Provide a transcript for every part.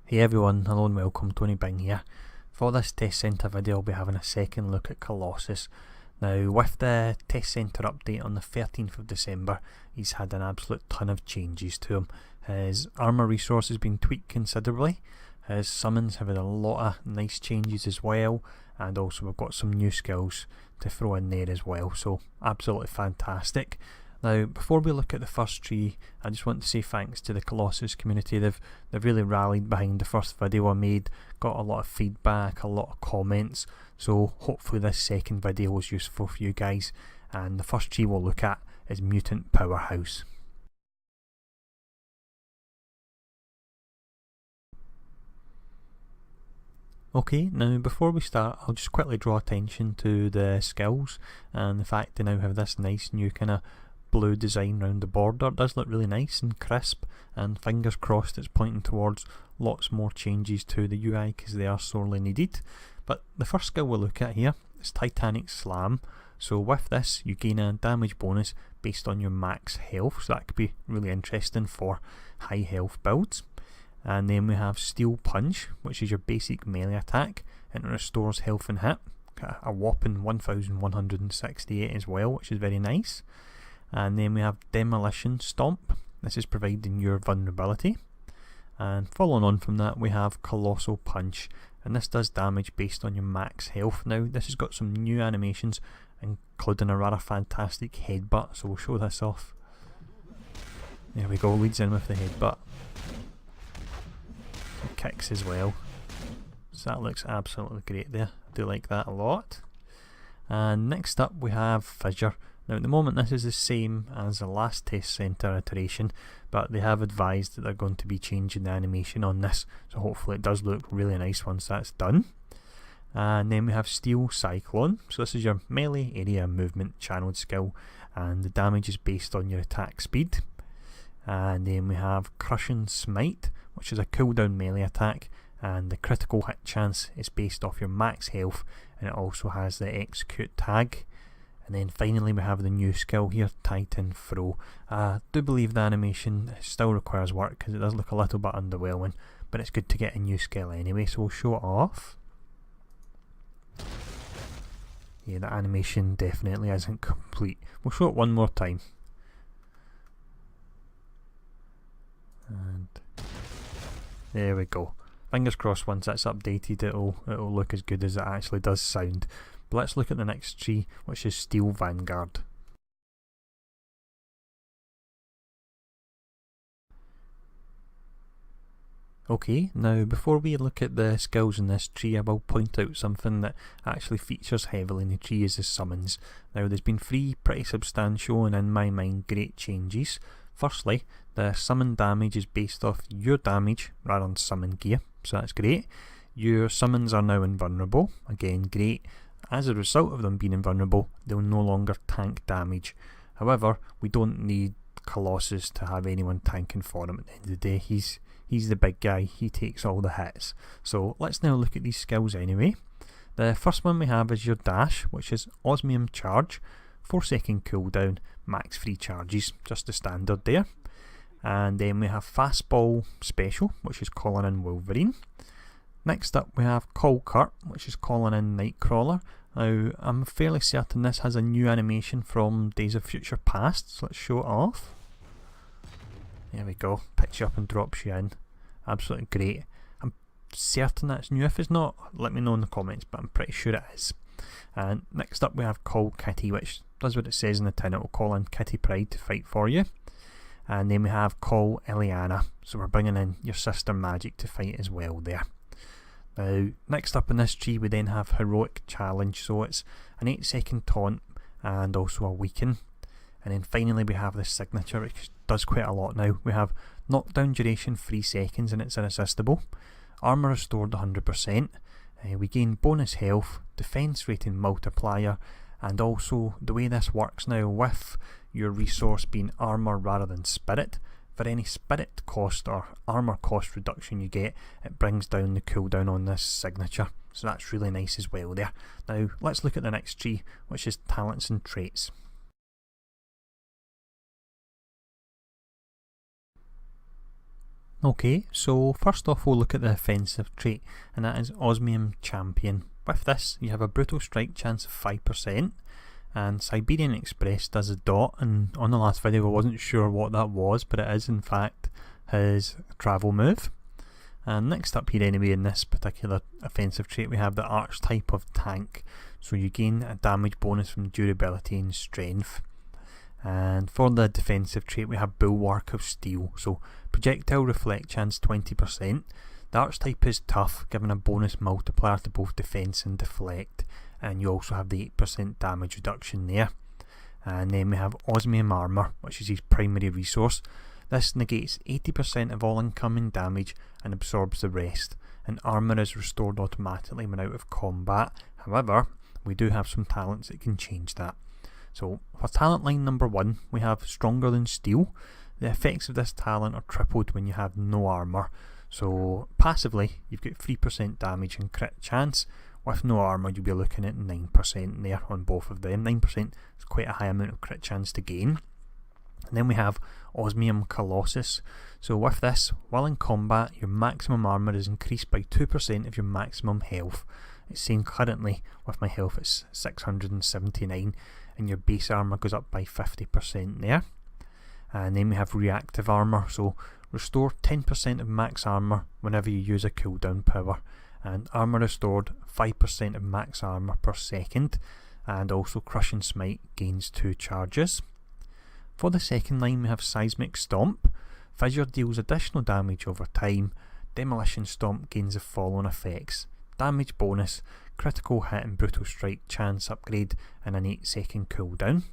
Hey everyone, hello and welcome, Tony Bing here. For this test centre video I'll be having a second look at Colossus. Now with the test centre update on the 13th of December, he's had an absolute ton of changes to him. His armour resource has been tweaked considerably, his summons have had a lot of nice changes as well, and also we've got some new skills to throw in there as well, so absolutely fantastic. Now, before we look at the first tree, I just want to say thanks to the Colossus community. They've really rallied behind the first video I made, got a lot of feedback, a lot of comments, so hopefully this second video was useful for you guys. And the first tree we'll look at is Mutant Powerhouse. Okay, now before we start, I'll just quickly draw attention to the skills and the fact they now have this nice new kind of blue design around the border. It does look really nice and crisp, and fingers crossed it's pointing towards lots more changes to the UI because they are sorely needed. But the first skill we'll look at here is Titanic Slam. So with this you gain a damage bonus based on your max health, so that could be really interesting for high health builds. And then we have Steel Punch, which is your basic melee attack, and it restores health and hit, a whopping 1168 as well, which is very nice. And then we have Demolition Stomp. This is providing your vulnerability. And following on from that we have Colossal Punch, and this does damage based on your max health. Now this has got some new animations, including a rather fantastic headbutt, so we'll show this off. There we go, leads in with the headbutt. It kicks as well, so that looks absolutely great there. I do like that a lot. And next up we have Fissure. Now at the moment this is the same as the last test centre iteration, but they have advised that they're going to be changing the animation on this, so hopefully it does look really nice once that's done. And then we have Steel Cyclone. So this is your melee area movement channeled skill, and the damage is based on your attack speed. And then we have Crushing Smite, which is a cooldown melee attack, and the critical hit chance is based off your max health, and it also has the execute tag. And then finally we have the new skill here, Titan Throw. I do believe the animation still requires work because it does look a little bit underwhelming, but it's good to get a new skill anyway, so we'll show it off. Yeah, the animation definitely isn't complete. We'll show it one more time. And there we go. Fingers crossed once that's updated it'll look as good as it actually does sound. But let's look at the next tree, which is Steel Vanguard. Okay, now before we look at the skills in this tree, I will point out something that actually features heavily in the tree is the summons. Now there's been 3 pretty substantial and in my mind great changes. Firstly, the summon damage is based off your damage rather than summon gear, so that's great. Your summons are now invulnerable, again great. As a result of them being invulnerable, they'll no longer tank damage. However, we don't need Colossus to have anyone tanking for him at the end of the day. He's the big guy, he takes all the hits. So let's now look at these skills anyway. The first one we have is your dash, which is Osmium Charge, 4-second cooldown, max 3 charges, just the standard there. And then we have Fastball Special, which is calling in Wolverine. Next up we have Call Kurt, which is calling in Nightcrawler. Now I'm fairly certain this has a new animation from Days of Future Past, so let's show it off. There we go, picks you up and drops you in. Absolutely great. I'm certain that's new. If it's not, let me know in the comments, but I'm pretty sure it is. And next up we have Call Kitty, which does what it says in the tin. It will call in Kitty Pryde to fight for you. And then we have Call Ileana, so we're bringing in your sister Magic to fight as well there. Now next up in this tree we then have Heroic Challenge, so it's an 8-second taunt and also a weaken. And then finally we have the signature, which does quite a lot now. We have knockdown duration 3 seconds and it's irresistible. Armour restored 100%. We gain bonus health, defense rating multiplier, and also the way this works now with your resource being armour rather than spirit, for any spirit cost or armour cost reduction you get, it brings down the cooldown on this signature, so that's really nice as well there. Now let's look at the next tree, which is Talents and Traits. Okay, so first off we'll look at the offensive trait, and that is Osmium Champion. With this you have a brutal strike chance of 5%, and Siberian Express does a dot, and on the last video I wasn't sure what that was, but it is in fact his travel move. And next up here anyway, in this particular offensive trait, we have the archetype of tank, so you gain a damage bonus from durability and strength. And for the defensive trait we have Bulwark of Steel, so projectile reflect chance 20%. The archetype is tough, giving a bonus multiplier to both defense and deflect, and you also have the 8% damage reduction there. And then we have Osmium Armour, which is his primary resource. This negates 80% of all incoming damage and absorbs the rest, and armour is restored automatically when out of combat. However, we do have some talents that can change that. So for talent line number 1 we have Stronger Than Steel. The effects of this talent are tripled when you have no armour. So passively you've got 3% damage and crit chance. With no armour you'll be looking at 9% there on both of them. 9% is quite a high amount of crit chance to gain. And then we have Osmium Colossus. So with this, while in combat, your maximum armour is increased by 2% of your maximum health. It's saying currently with my health it's 679, and your base armour goes up by 50% there. And then we have Reactive Armour, so restore 10% of max armour whenever you use a cooldown power, and armour restored 5% of max armour per second, and also Crushing Smite gains 2 charges. For the second line we have Seismic Stomp. Fissure deals additional damage over time. Demolition Stomp gains the following effects: damage bonus, critical hit and brutal strike chance upgrade, and an 8-second cooldown.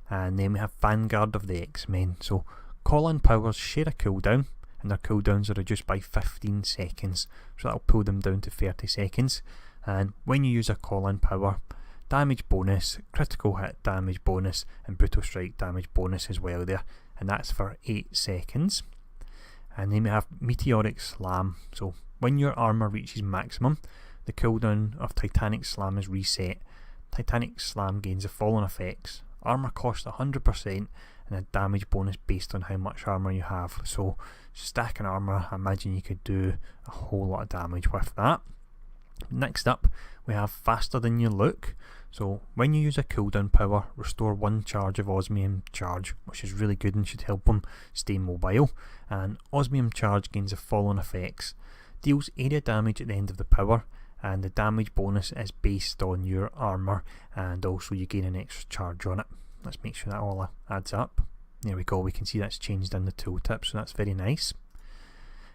And then we have Vanguard of the X-Men. So call-in powers share a cooldown, and their cooldowns are reduced by 15 seconds, so that'll pull them down to 30 seconds. And when you use a call-in power, damage bonus, critical hit damage bonus, and brutal strike damage bonus as well there, and that's for 8 seconds. And then we have Meteoric Slam. So when your armour reaches maximum, the cooldown of Titanic Slam is reset. Titanic Slam gains the following effects: armour cost 100%, and a damage bonus based on how much armour you have. So stacking armour, I imagine you could do a whole lot of damage with that. Next up we have Faster Than You Look. So when you use a cooldown power, restore 1 charge of Osmium Charge, which is really good and should help him stay mobile. And Osmium Charge gains the following effects: deals area damage at the end of the power, and the damage bonus is based on your armour, and also you gain an extra charge on it. Let's make sure that all adds up. There we go, we can see that's changed in the tooltip, so that's very nice.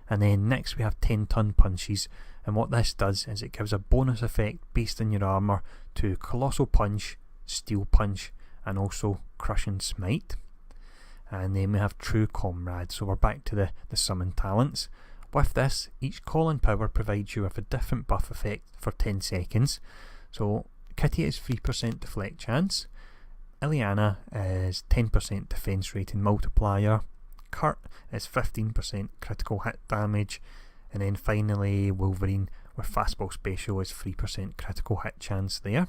And then next we have 10-ton punches, and what this does is it gives a bonus effect based on your armour to Colossal Punch, Steel Punch, and also Crushing Smite. And then we have True Comrade, so we're back to the summon talents. With this, each call-in power provides you with a different buff effect for 10 seconds. So Kitty is 3% deflect chance, Ileana is 10% defense rating multiplier, Kurt is 15% critical hit damage, and then finally Wolverine with Fastball Special is 3% critical hit chance there.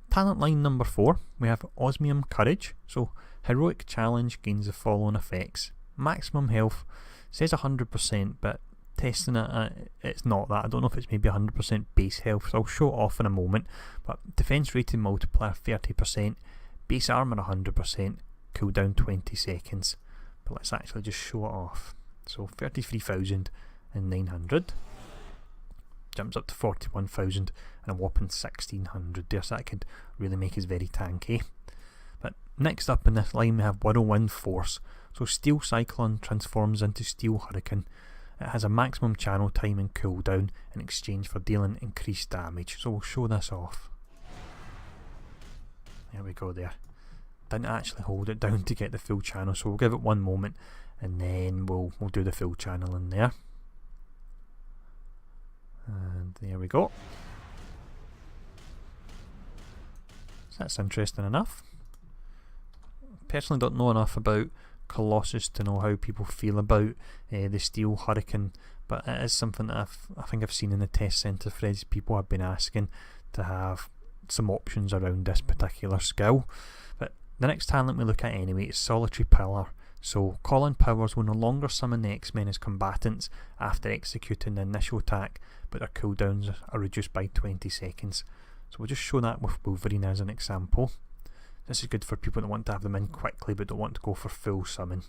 Talent line number 4, we have Osmium Courage. So Heroic Challenge gains the following effects: maximum health, says 100%, but testing it, it's not that. I don't know if it's maybe 100% base health, so I'll show it off in a moment. But defense rating multiplier 30%, base armor 100%, cooldown 20 seconds. But let's actually just show it off. So 33,900 jumps up to 41,000 and a whopping 1,600 there, so that could really make us very tanky. But next up in this line we have Whirlwind Force. So Steel Cyclone transforms into Steel Hurricane. It has a maximum channel time and cooldown in exchange for dealing increased damage. So we'll show this off. There we go there. Didn't actually hold it down to get the full channel, so we'll give it one moment and then we'll do the full channel in there. And there we go. So that's interesting enough. Personally don't know enough about Colossus to know how people feel about the Steel Hurricane, but it is something that I think I've seen in the test centre threads. People have been asking to have some options around this particular skill. But the next talent we look at anyway is Solitary Pillar. So call-in powers will no longer summon the X-Men as combatants after executing the initial attack, but their cooldowns are reduced by 20 seconds. So we'll just show that with Wolverine as an example. This is good for people that want to have them in quickly but don't want to go for full summon.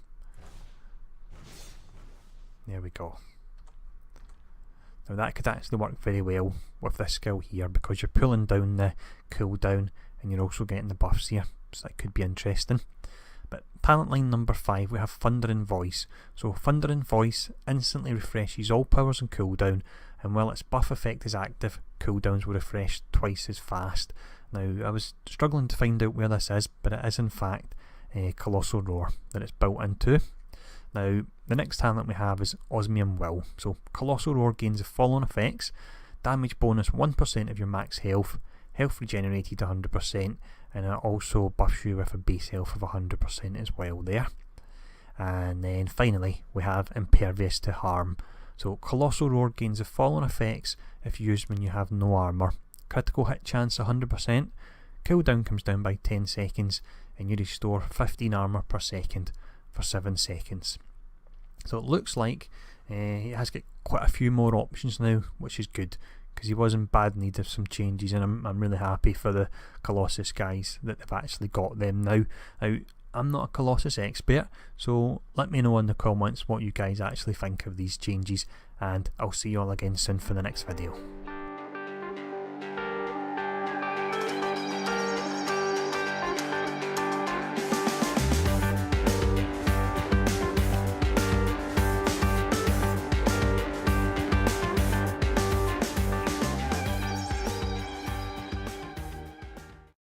There we go. Now that could actually work very well with this skill here, because you're pulling down the cooldown and you're also getting the buffs here, so that could be interesting. But talent line number 5, we have Thundering Voice. So Thundering Voice instantly refreshes all powers and cooldown, and while its buff effect is active, cooldowns will refresh twice as fast. Now I was struggling to find out where this is, but it is in fact Colossal Roar that it's built into. Now the next talent we have is Osmium Will. So Colossal Roar gains the following effects: damage bonus 1% of your max health, health regenerated 100%, and it also buffs you with a base health of 100% as well there. And then finally we have Impervious to Harm. So Colossal Roar gains the following effects if used when you have no armour: critical hit chance 100%, cooldown comes down by 10 seconds, and you restore 15 armour per second for 7 seconds. So it looks like he has got quite a few more options now, which is good, because he was in bad need of some changes, and I'm really happy for the Colossus guys that they've actually got them now. Now, I'm not a Colossus expert, so let me know in the comments what you guys actually think of these changes, and I'll see you all again soon for the next video.